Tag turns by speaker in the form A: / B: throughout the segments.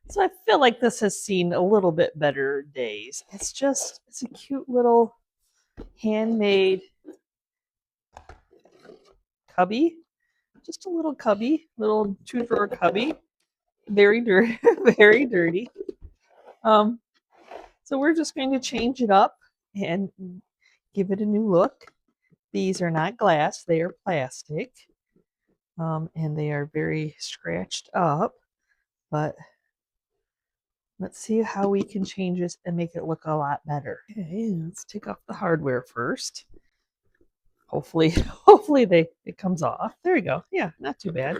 A: So I feel like this has seen a little bit better days. It's a cute little handmade cubby. Just a little cubby, little 2-drawer cubby. Very dirty, very dirty. Um, so we're just going to change it up and give it a new look. These are not glass, they are plastic. And they are very scratched up, but let's see how we can change this and make it look a lot better. Okay, let's take off the hardware first. Hopefully it comes off. There we go. Yeah, not too bad.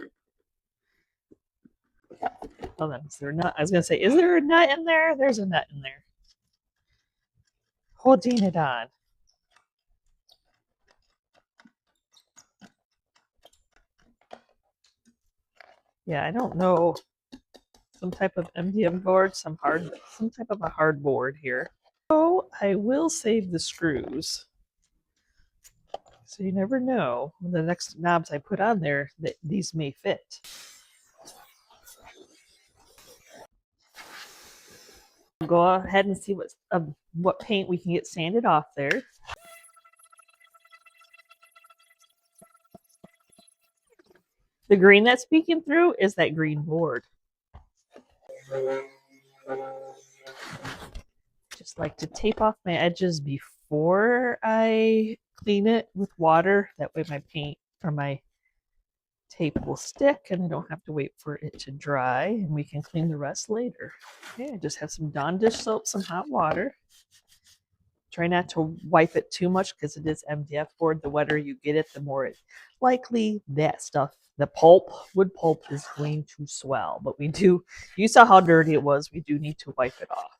A: Hold on, is there a nut? I was gonna say, is there a nut in there? There's a nut in there. Holding it on. Yeah, I don't know. Some type of MDF board, some type of a hard board here. So I will save the screws. So you never know when the next knobs I put on there that these may fit. Go ahead and see what paint we can get sanded off there. The green that's peeking through is that green board. Just like to tape off my edges before I clean it with water. That way my paint or my tape will stick and I don't have to wait for it to dry, and we can clean the rest later. Okay, I just have some Dawn dish soap, some hot water. Try not to wipe it too much because it is MDF board. The wetter you get it, the more likely that stuff, the wood pulp is going to swell. But you saw how dirty it was. We do need to wipe it off.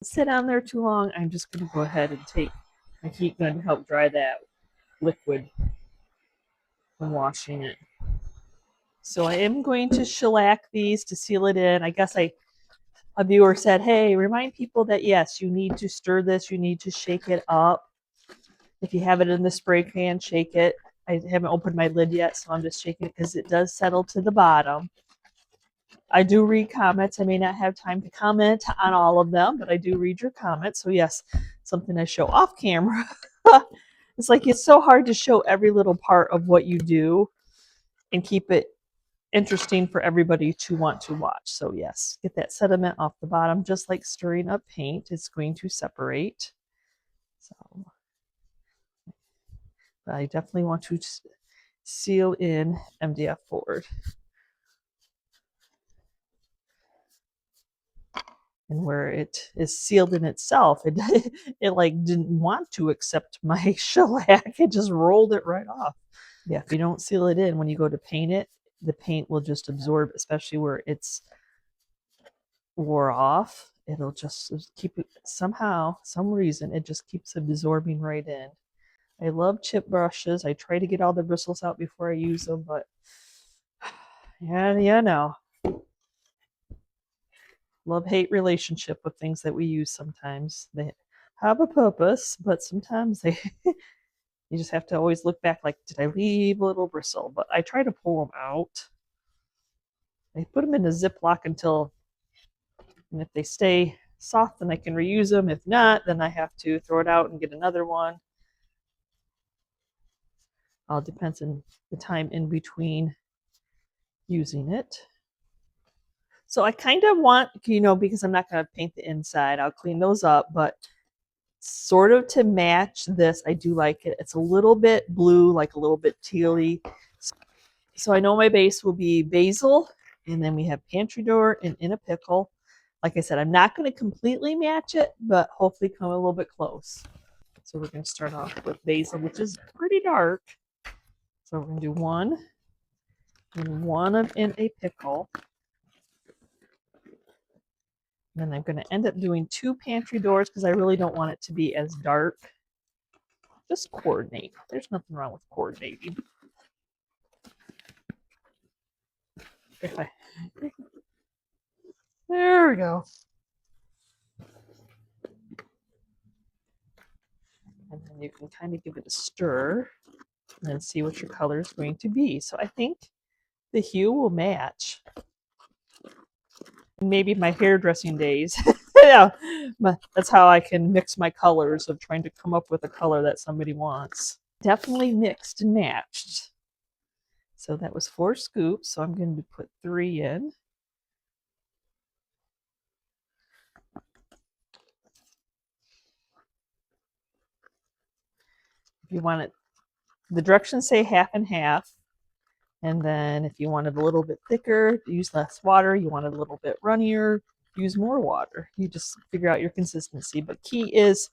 A: Sit on there too long, I'm just going to go ahead and take my heat gun to help dry that liquid from washing it. So I am going to shellac these to seal it in. I guess a viewer said, hey, remind people that yes, you need to stir this, you need to shake it up. If you have it in the spray can, shake it. I haven't opened my lid yet, so I'm just shaking it because it does settle to the bottom. I do read comments. I may not have time to comment on all of them, but I do read your comments. So yes, something I show off camera. It's like it's so hard to show every little part of what you do and keep it interesting for everybody to want to watch. So yes, get that sediment off the bottom, just like stirring up paint. It's going to separate. So I definitely want to seal in MDF board. And where it is sealed in itself, it like didn't want to accept my shellac. It just rolled it right off. Yeah, if you don't seal it in, when you go to paint it, the paint will just absorb, especially where it's wore off. It'll just keep it somehow, some reason, it just keeps absorbing right in. I love chip brushes. I try to get all the bristles out before I use them, but yeah, you know. Love-hate relationship with things that we use sometimes. They have a purpose, but sometimes they you just have to always look back like, did I leave a little bristle? But I try to pull them out. I put them in a Ziploc and if they stay soft, then I can reuse them. If not, then I have to throw it out and get another one. All depends on the time in between using it. So I kind of want, because I'm not going to paint the inside, I'll clean those up, but sort of to match this, I do like it. It's a little bit blue, like a little bit tealy. So I know my base will be basil, and then we have pantry door and in a pickle. Like I said, I'm not going to completely match it, but hopefully come a little bit close. So we're going to start off with basil, which is pretty dark. So we're going to do one and one of in a pickle. And then I'm going to end up doing 2 pantry doors because I really don't want it to be as dark. Just coordinate. There's nothing wrong with coordinating. There we go. And then you can kind of give it a stir and then see what your color is going to be. So I think the hue will match. maybe my hairdressing days. Yeah, that's how I can mix my colors of trying to come up with a color that somebody wants. Definitely mixed and matched. So that was 4 scoops, so I'm going to put 3 in. If you want it, the directions say half and half. And then if you want it a little bit thicker, use less water. You want it a little bit runnier, use more water. You just figure out your consistency. But key is,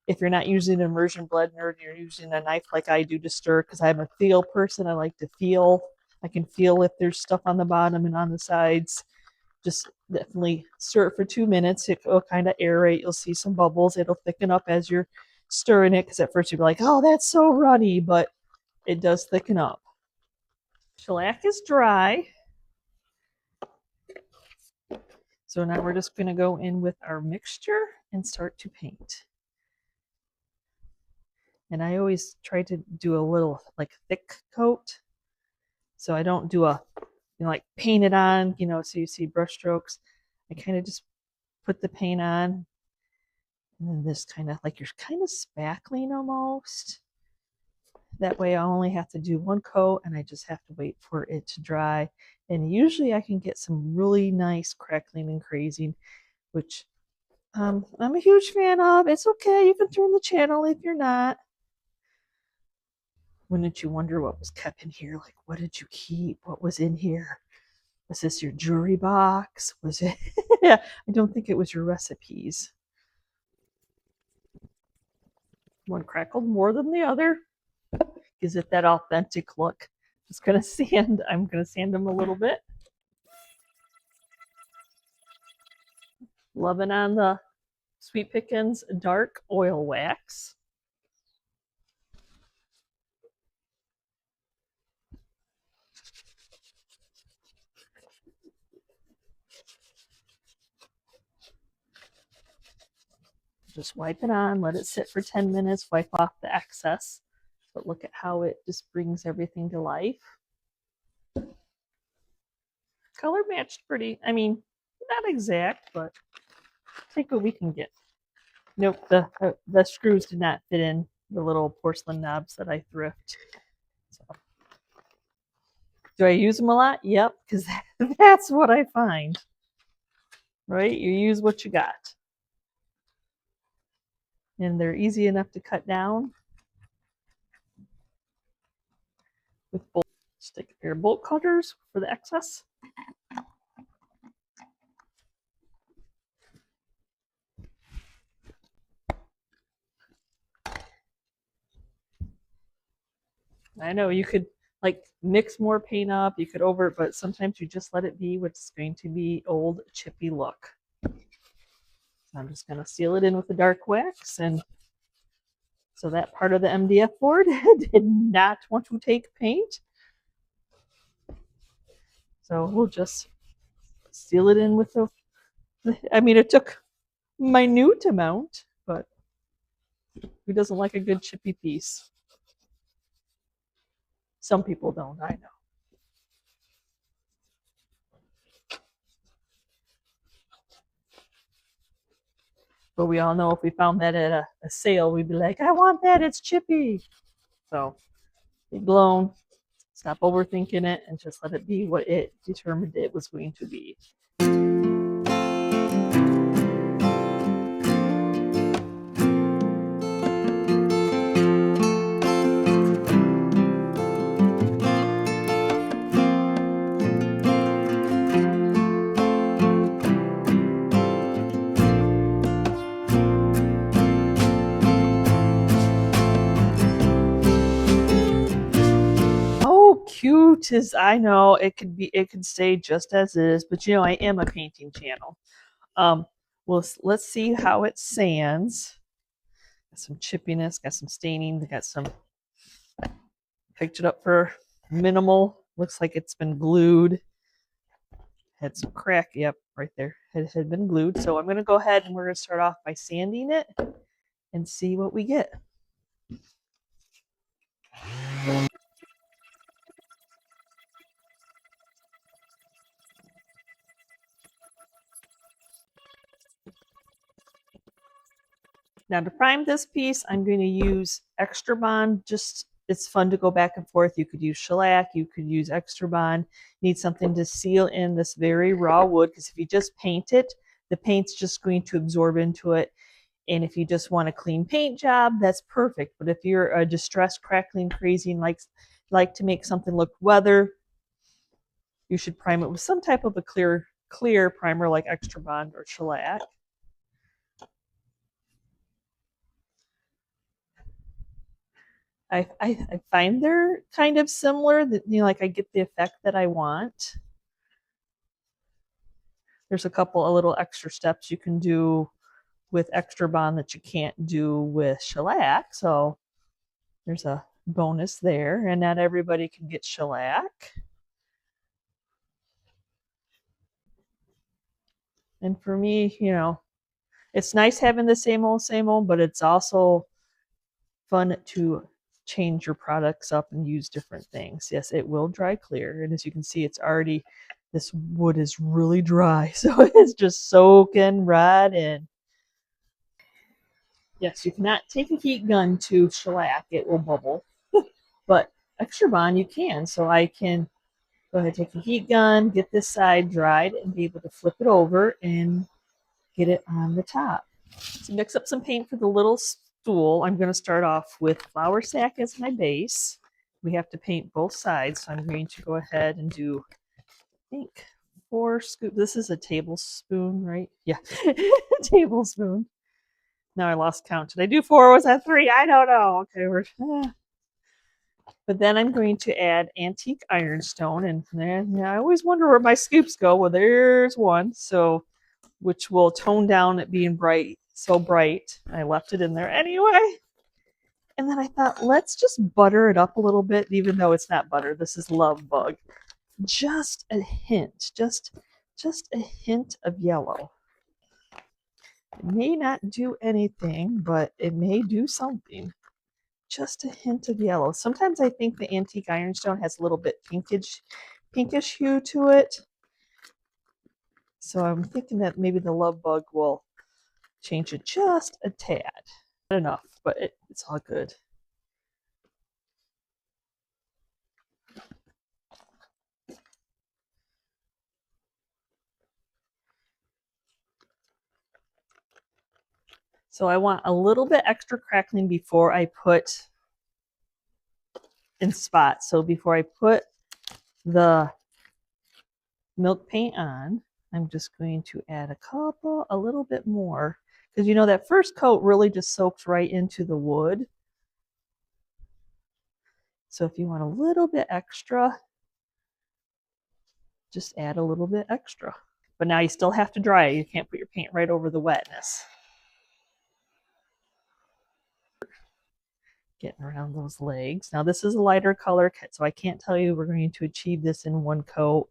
A: if you're not using an immersion blender and you're using a knife like I do to stir, because I'm a feel person, I like to feel. I can feel if there's stuff on the bottom and on the sides. Just definitely stir it for 2 minutes. It will kind of aerate. You'll see some bubbles. It'll thicken up as you're stirring it, because at first you'll be like, oh, that's so runny, but it does thicken up. Shellac is dry. So now we're just going to go in with our mixture and start to paint. And I always try to do a little like thick coat. So I don't do a, like paint it on, so you see brush strokes. I kind of just put the paint on. And then this kind of like you're kind of spackling almost. That way I only have to do 1 coat and I just have to wait for it to dry. And usually I can get some really nice crackling and crazing, which I'm a huge fan of. It's okay. You can turn the channel if you're not. Wouldn't you wonder what was kept in here? Like, what did you keep? What was in here? Was this your jewelry box? Was it? Yeah, I don't think it was your recipes. One crackled more than the other. Gives it that authentic look. Just gonna sand. I'm gonna sand them a little bit. Loving on the Sweet Pickins dark oil wax. Just wipe it on, let it sit for 10 minutes, wipe off the excess. But look at how it just brings everything to life. Color matched pretty. I mean, not exact, but take what we can get. Nope, the screws did not fit in the little porcelain knobs that I thrift. So, do I use them a lot? Yep, because that's what I find. Right? You use what you got. And they're easy enough to cut down with bolt. Just take a pair of bolt cutters for the excess. I know you could like mix more paint up, you could over, but sometimes you just let it be what's going to be old chippy look. So I'm just going to seal it in with the dark wax, and so that part of the MDF board did not want to take paint. So we'll just seal it in with the, I mean, it took minute amount, but who doesn't like a good chippy piece? Some people don't, I know. But we all know if we found that at a sale, we'd be like, I want that, it's chippy. So leave it alone, stop overthinking it, and just let it be what it determined it was going to be. Cute as I know it could be, it could stay just as it is, but I am a painting channel. Well, let's see how it sands. Got some chippiness, got some staining, got some, picked it up for minimal, looks like it's been glued, had some crack, yep, right there, it had been glued. So I'm going to go ahead and we're going to start off by sanding it and see what we get. Now to prime this piece, I'm going to use Extra Bond. Just, it's fun to go back and forth. You could use shellac, you could use Extra Bond. Need something to seal in this very raw wood, because if you just paint it, the paint's just going to absorb into it. And if you just want a clean paint job, that's perfect. But if you're a distressed, crackling, crazy, and like to make something look weather, you should prime it with some type of a clear primer like Extra Bond or shellac. I find they're kind of similar. That, you know, like I get the effect that I want. There's a couple of little extra steps you can do with Extra Bond that you can't do with shellac. So there's a bonus there, and not everybody can get shellac. And for me, you know, it's nice having the same old, but it's also fun to change your products up and use different things. Yes, it will dry clear. And as you can see, it's already, this wood is really dry. So it's just soaking right in. Yes, you cannot take a heat gun to shellac. It will bubble. But Extra Bond, you can. So I can go ahead, take a heat gun, get this side dried, and be able to flip it over and get it on the top. To mix up some paint for the little stool, I'm going to start off with flour sack as my base. We have to paint both sides, so I'm going to go ahead and do, I think, 4 scoops. This is a tablespoon, right? Yeah, tablespoon. Now I lost count. Did I do 4 or was that 3? I don't know. Okay, but then I'm going to add antique ironstone, and then I always wonder where my scoops go. Well, there's one. So which will tone down it being bright, so bright. I left it in there anyway. And then I thought, let's just butter it up a little bit, even though it's not butter. This is Love Bug. Just a hint, just a hint of yellow. It may not do anything, but it may do something. Just a hint of yellow. Sometimes I think the antique ironstone has a little bit pinkish hue to it. So I'm thinking that maybe the Love Bug will change it just a tad. Not enough, but it's all good. So I want a little bit extra crackling before I put in spots. So before I put the milk paint on, I'm just going to add a little bit more, because you know that first coat really just soaks right into the wood. So if you want a little bit extra, just add a little bit extra. But now you still have to dry it. You can't put your paint right over the wetness. Getting around those legs. Now this is a lighter color, so I can't tell you we're going to achieve this in 1 coat.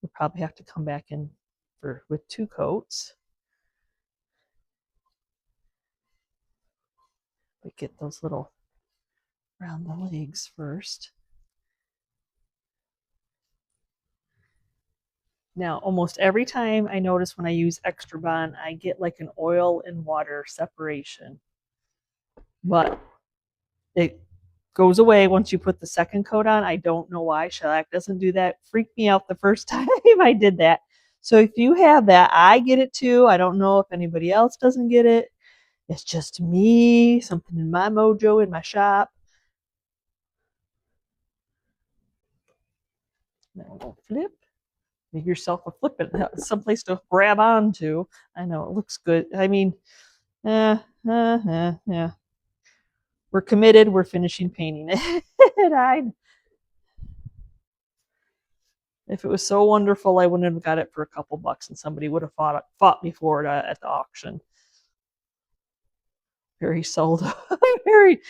A: We'll probably have to come back in with 2 coats. But get those little around the legs first. Now, almost every time I notice when I use Extra Bond, I get like an oil and water separation. But it goes away once you put the second coat on. I don't know why. Shellac doesn't do that. Freaked me out the first time I did that. So if you have that, I get it too. I don't know if anybody else doesn't get it. It's just me, something in my mojo in my shop. Now we'll flip. Make yourself a flip it, someplace to grab onto. I know it looks good. I mean, yeah. We're committed. We're finishing painting it. If it was so wonderful, I wouldn't have got it for a couple bucks, and somebody would have fought me for it at the auction. Very seldom. Very.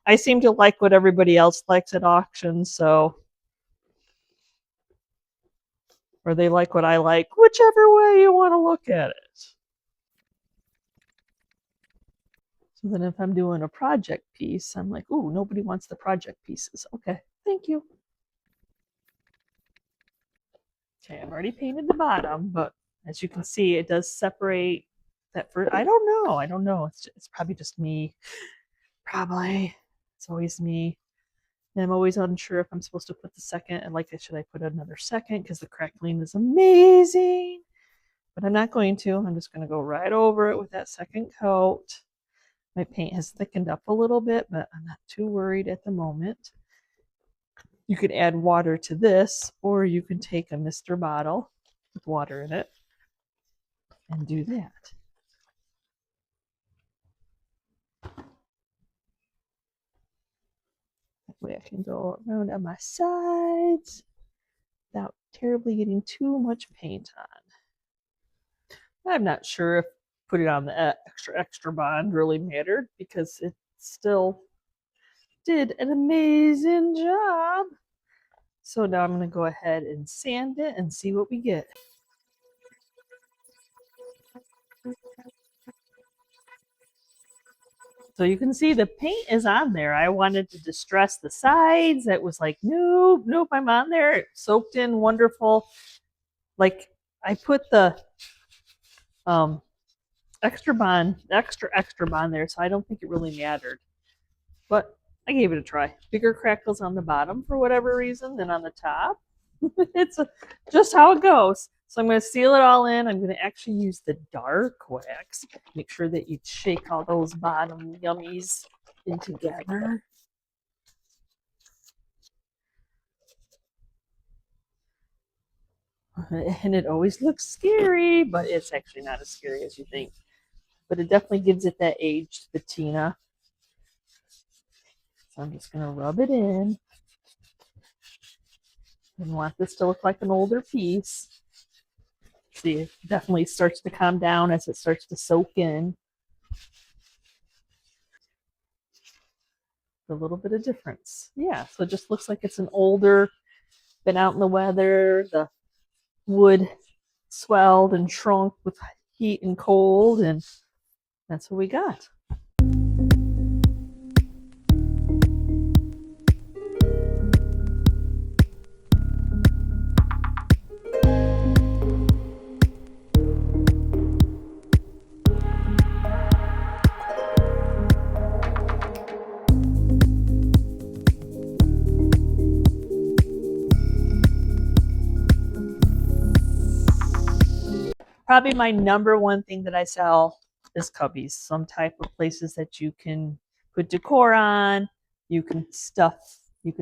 A: I seem to like what everybody else likes at auctions, so, or they like what I like, whichever way you want to look at it. So then if I'm doing a project piece, I'm like, ooh, nobody wants the project pieces. Okay, thank you. Okay, I've already painted the bottom, but as you can see, it does separate that first. I don't know. I don't know. It's probably just me. Probably. It's always me. And I'm always unsure if I'm supposed to put the second, and like, should I put another second because the crackling is amazing? But I'm not going to. I'm just going to go right over it with that second coat. My paint has thickened up a little bit, but I'm not too worried at the moment. You could add water to this, or you can take a Mr. bottle with water in it and do that. That way I can go around on my sides without terribly getting too much paint on. I'm not sure if putting on the extra bond really mattered because it still did an amazing job. So now I'm going to go ahead and sand it and see what we get. So you can see the paint is on there. I wanted to distress the sides. It was like, nope, nope, I'm on there. It soaked in wonderful. Like I put the extra bond there, so I don't think it really mattered. But I gave it a try. Bigger crackles on the bottom for whatever reason than on the top. It's just how it goes. So I'm going to seal it all in. I'm going to actually use the dark wax. Make sure that you shake all those bottom yummies in together. And it always looks scary, but it's actually not as scary as you think. But it definitely gives it that aged patina. So I'm just going to rub it in. And want this to look like an older piece. See, it definitely starts to calm down as it starts to soak in. A little bit of difference. Yeah, so it just looks like it's an older, been out in the weather, the wood swelled and shrunk with heat and cold, and that's what we got. Probably my number one thing that I sell is cubbies, some type of places that you can put decor on, you can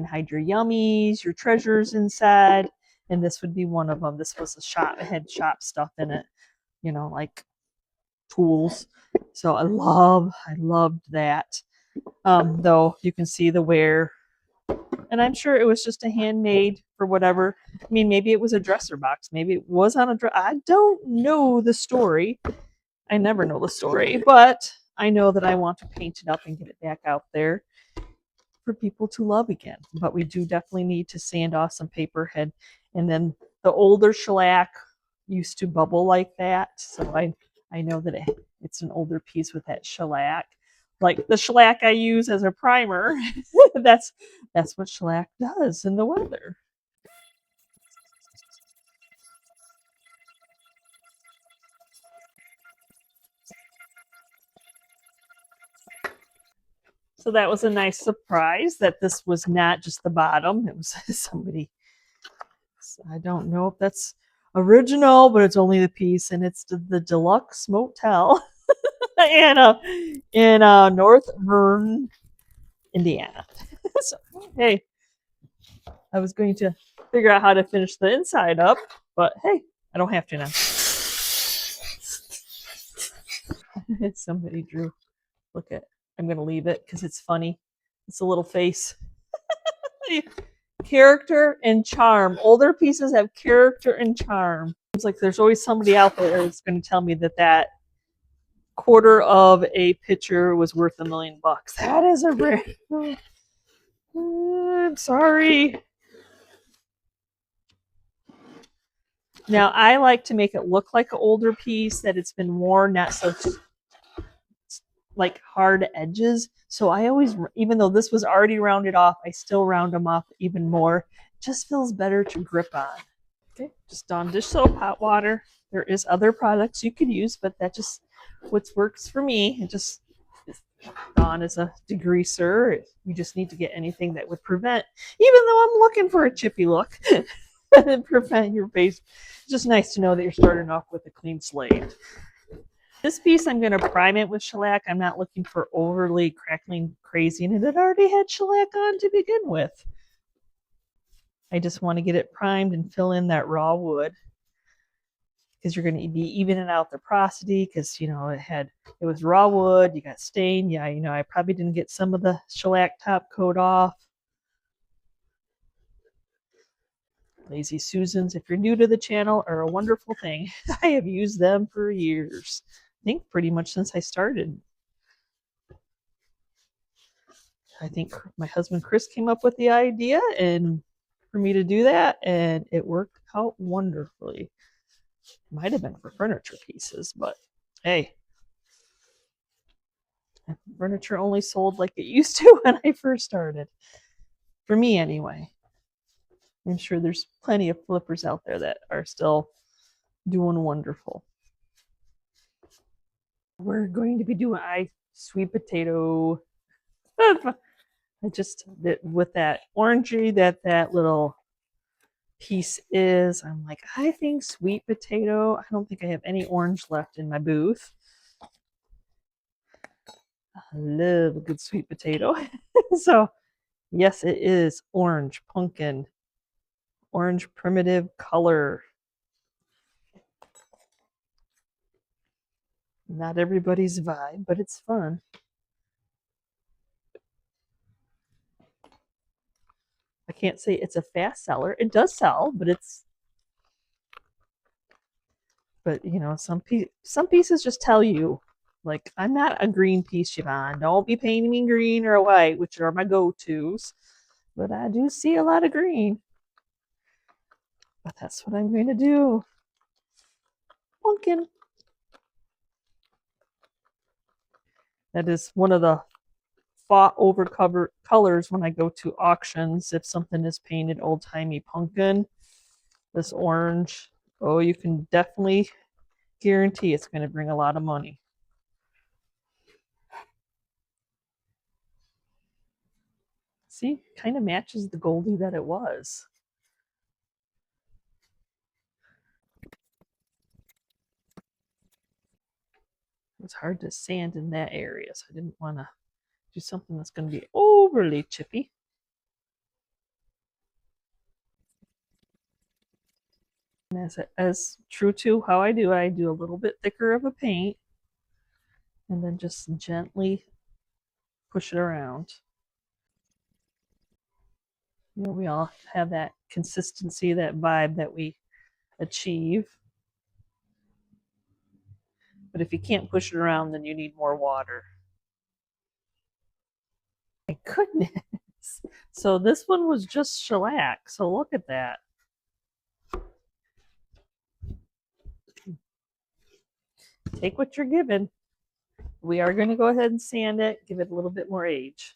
A: hide your yummies, your treasures inside, and this would be one of them. This was a shop, it had shop stuff in it, like tools. So I loved that. Though you can see the wear, and I'm sure it was just a handmade for whatever. I mean, maybe it was a dresser box. Maybe it was on a dresser. I don't know the story. I never know the story, but I know that I want to paint it up and get it back out there for people to love again. But we do definitely need to sand off some paper head. And then the older shellac used to bubble like that. So I know that it's an older piece with that shellac. Like the shellac I use as a primer. that's what shellac does in the weather. So that was a nice surprise that this was not just the bottom. It was somebody. I don't know if that's original, but it's only the piece, and it's the Deluxe Motel in North Vernon, Indiana. So, hey, I was going to figure out how to finish the inside up, but hey, I don't have to now. Somebody drew. Look at. I'm going to leave it because it's funny. It's a little face. Character and charm. Older pieces have character and charm. It's like there's always somebody out there that's going to tell me that quarter of a picture was worth $1 million. That is a rare. I'm sorry. Now I like to make it look like an older piece, that it's been worn, not so like hard edges. So I always, even though this was already rounded off, I still round them off even more. It just feels better to grip on. Okay, just Dawn dish soap, hot water. There is other products you could use, but that just what works for me. It just Dawn is a degreaser. You just need to get anything that would prevent, even though I'm looking for a chippy look, and prevent your base. It's just nice to know that you're starting off with a clean slate. This piece, I'm going to prime it with shellac. I'm not looking for overly crackling crazy, and it already had shellac on to begin with. I just want to get it primed and fill in that raw wood, because you're going to be evening out the porosity, because you know it was raw wood, you got stain. Yeah, you know, I probably didn't get some of the shellac top coat off. Lazy Susans, if you're new to the channel, are a wonderful thing. I have used them for years. I think pretty much since I started. I think my husband Chris came up with the idea and for me to do that, and it worked out wonderfully. Might have been for furniture pieces, but hey, furniture only sold like it used to when I first started. For me, anyway. I'm sure there's plenty of flippers out there that are still doing wonderful. We're going to be doing sweet potato. I just, with that orangey that little piece is, I'm like, I think sweet potato. I don't think I have any orange left in my booth. I love a good sweet potato. So yes, it is orange pumpkin, orange primitive color. Not everybody's vibe, but it's fun. I can't say it's a fast seller. It does sell, but you know, some pieces just tell you, like, I'm not a green piece, Siobhan. Don't be painting me green or white, which are my go-tos. But I do see a lot of green. But that's what I'm going to do. Pumpkin. That is one of the fought over colors when I go to auctions. If something is painted old-timey pumpkin, this orange, oh, you can definitely guarantee it's going to bring a lot of money. See, kind of matches the Goldie that it was. It's hard to sand in that area, so I didn't want to do something that's going to be overly chippy. And as true to how I do a little bit thicker of a paint and then just gently push it around. You know, we all have that consistency, that vibe that we achieve. But if you can't push it around, then you need more water. My goodness. So this one was just shellac. So look at that. Take what you're given. We are going to go ahead and sand it, give it a little bit more age.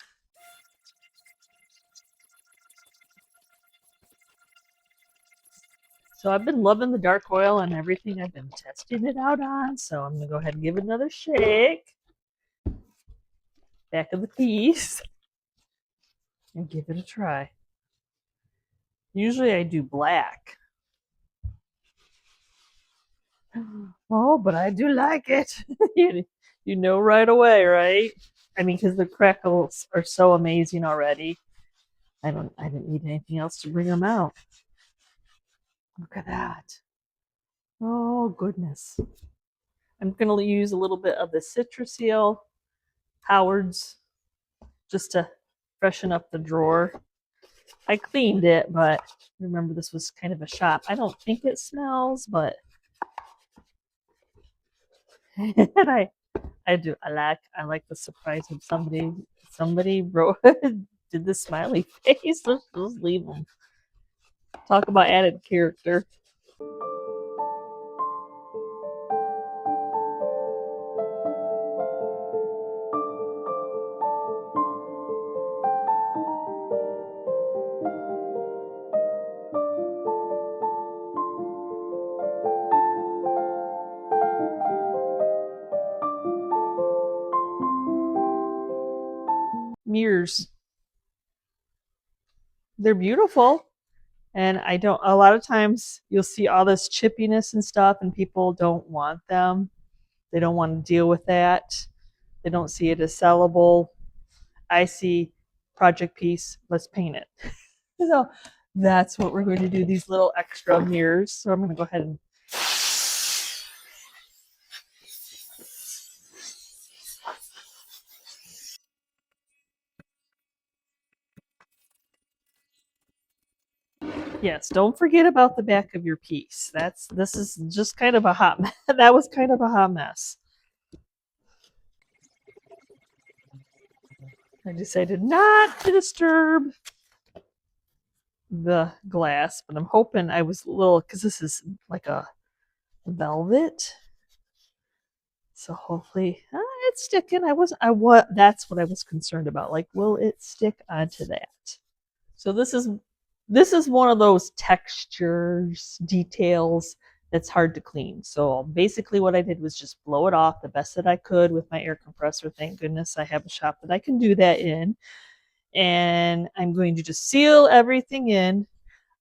A: So I've been loving the dark oil and everything I've been testing it out on. So I'm going to go ahead and give it another shake. Back of the piece. And give it a try. Usually I do black. Oh, but I do like it. You know right away, right? I mean, because the crackles are so amazing already. I didn't need anything else to bring them out. Look at that. Oh, goodness. I'm going to use a little bit of the Citrusile Howard's just to freshen up the drawer. I cleaned it, but remember this was kind of a shop. I don't think it smells, but and I do. I like the surprise of somebody wrote did the smiley face. Let's just leave them. Talk about added character. mirrors. They're beautiful. And a lot of times you'll see all this chippiness and stuff, and people don't want them. They don't want to deal with that. They don't see it as sellable. I see project piece, let's paint it. So that's what we're going to do, these little extra mirrors. So I'm going to go ahead and yes, don't forget about the back of your piece. This is just kind of a hot mess. That was kind of a hot mess. I decided not to disturb the glass, but I'm hoping I was a little, because this is like a velvet. So hopefully it's sticking. That's what I was concerned about. Like, will it stick onto that? So this is one of those textures, details that's hard to clean. So basically what I did was just blow it off the best that I could with my air compressor. Thank goodness I have a shop that I can do that in. And I'm going to just seal everything in.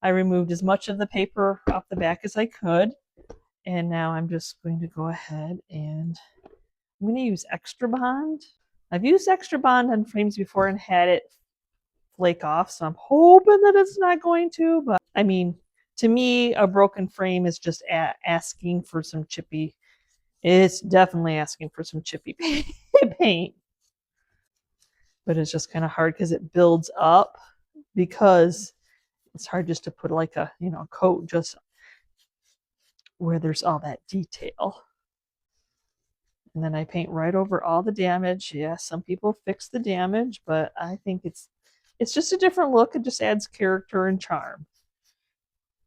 A: I removed as much of the paper off the back as I could. And now I'm just going to go ahead and I'm going to use Extra Bond. I've used Extra Bond on frames before and had it flake off, so I'm hoping that it's not going to. But I mean, to me, a broken frame is just asking for some chippy. It's definitely asking for some chippy paint. But it's just kind of hard because it builds up, because it's hard just to put like a coat just where there's all that detail. And then I paint right over all the damage. Yeah, some people fix the damage, but I think it's just a different look. It just adds character and charm.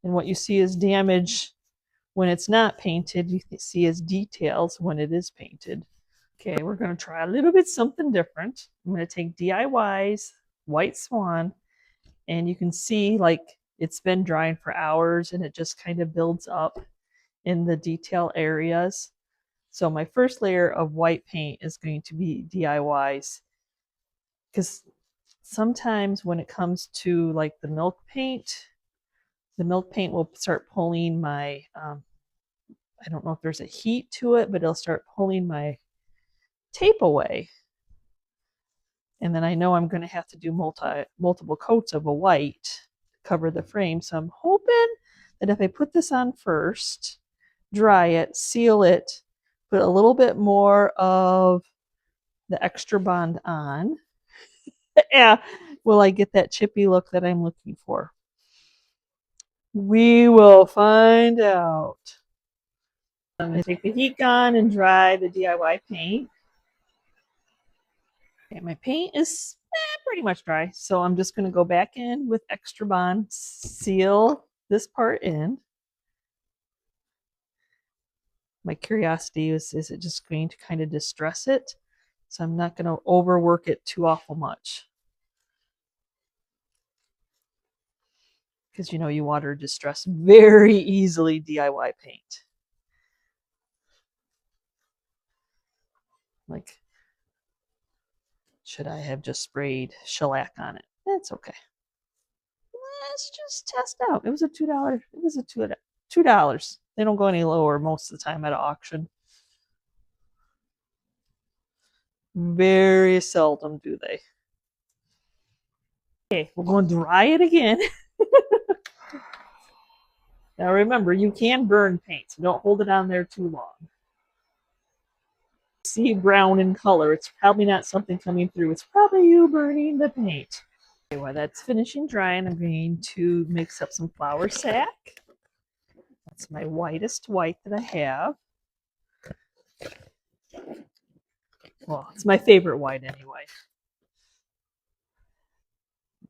A: And what you see as damage when it's not painted, you see as details when it is painted. Okay, we're going to try a little bit something different. I'm going to take DIY's White Swan, and you can see like it's been drying for hours and it just kind of builds up in the detail areas. So my first layer of white paint is going to be DIY's, because sometimes when it comes to like the milk paint will start pulling my, I don't know if there's a heat to it, but it'll start pulling my tape away. And then I know I'm going to have to do multiple coats of a white to cover the frame. So I'm hoping that if I put this on first, dry it, seal it, put a little bit more of the Extra Bond on, yeah, will I get that chippy look that I'm looking for? We will find out. I'm going to take the heat gun and dry the DIY paint. Okay, my paint is pretty much dry, so I'm just going to go back in with Extra Bond, seal this part in. My curiosity is it just going to kind of distress it? So I'm not going to overwork it too awful much. Because you water distress very easily DIY paint. Like, should I have just sprayed shellac on it? That's okay. Let's just test out. It was a $2. It was a $2. They don't go any lower most of the time at an auction. Very seldom do they. Okay, we're going to dry it again. Now remember, you can burn paint, so don't hold it on there too long. See brown in color. It's probably not something coming through. It's probably you burning the paint. Okay, while that's finishing drying, I'm going to mix up some flour sack. That's my whitest white that I have. Well, it's my favorite white anyway.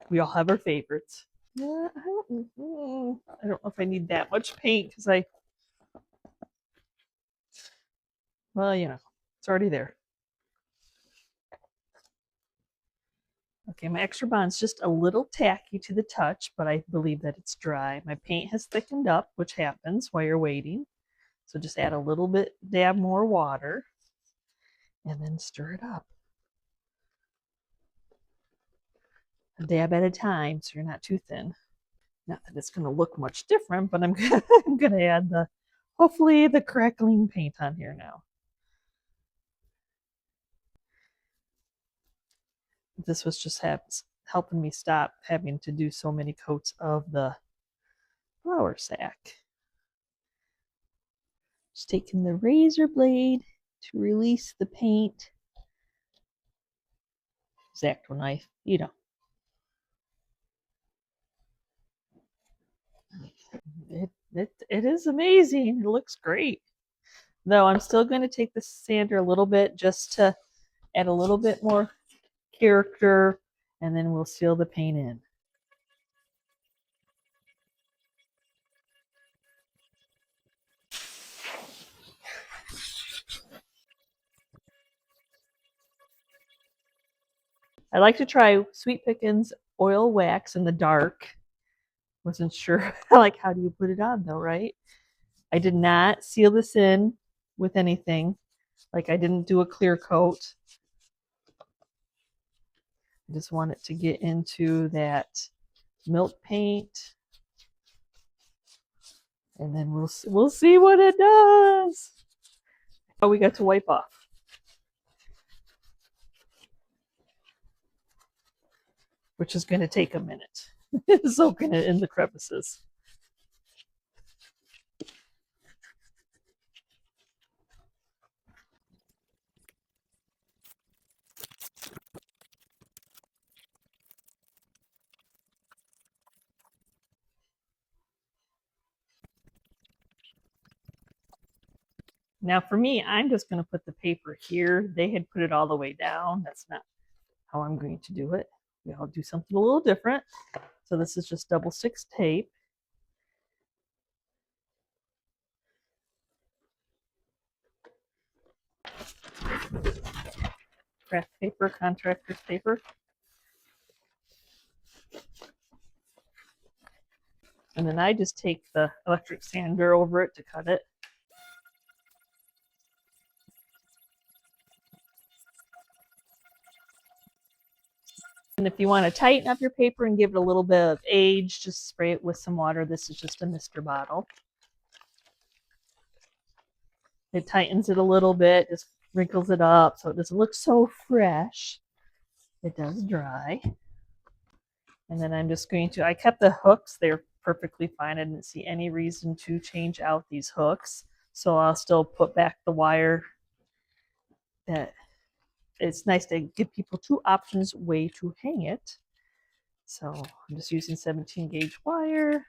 A: We all have our favorites. I don't know if I need that much paint because well, it's already there. Okay, my Extra Bond's just a little tacky to the touch, but I believe that it's dry. My paint has thickened up, which happens while you're waiting. So just add a little bit, dab more water, and then stir it up. a dab at a time so you're not too thin. Not that it's going to look much different, but I'm going to add hopefully the crackling paint on here now. This was just helping me stop having to do so many coats of the flour sack. Just taking the razor blade to release the paint. X-Acto knife, you know. It is amazing. It looks great. Though I'm still going to take the sander a little bit just to add a little bit more character, and then we'll seal the paint in. I like to try Sweet Pickins oil wax in the dark. Wasn't sure like how do you put it on though, right? I did not seal this in with anything. Like I didn't do a clear coat. I just want it to get into that milk paint. And then we'll see what it does. Oh, we got to wipe off. Which is going to take a minute. Soaking it in the crevices. Now for me, I'm just going to put the paper here. They had put it all the way down. That's not how I'm going to do it. I'll do something a little different. So this is just double six tape. Craft paper, contractor's paper. And then I just take the electric sander over it to cut it. And if you want to tighten up your paper and give it a little bit of age, just spray it with some water. This is just a mister bottle. It tightens it a little bit, just wrinkles it up so it doesn't look so fresh. It does dry. And then I'm just going to, I kept the hooks. They're perfectly fine. I didn't see any reason to change out these hooks. So I'll still put back the wire. That it's nice to give people two options way to hang it. So I'm just using 17 gauge wire.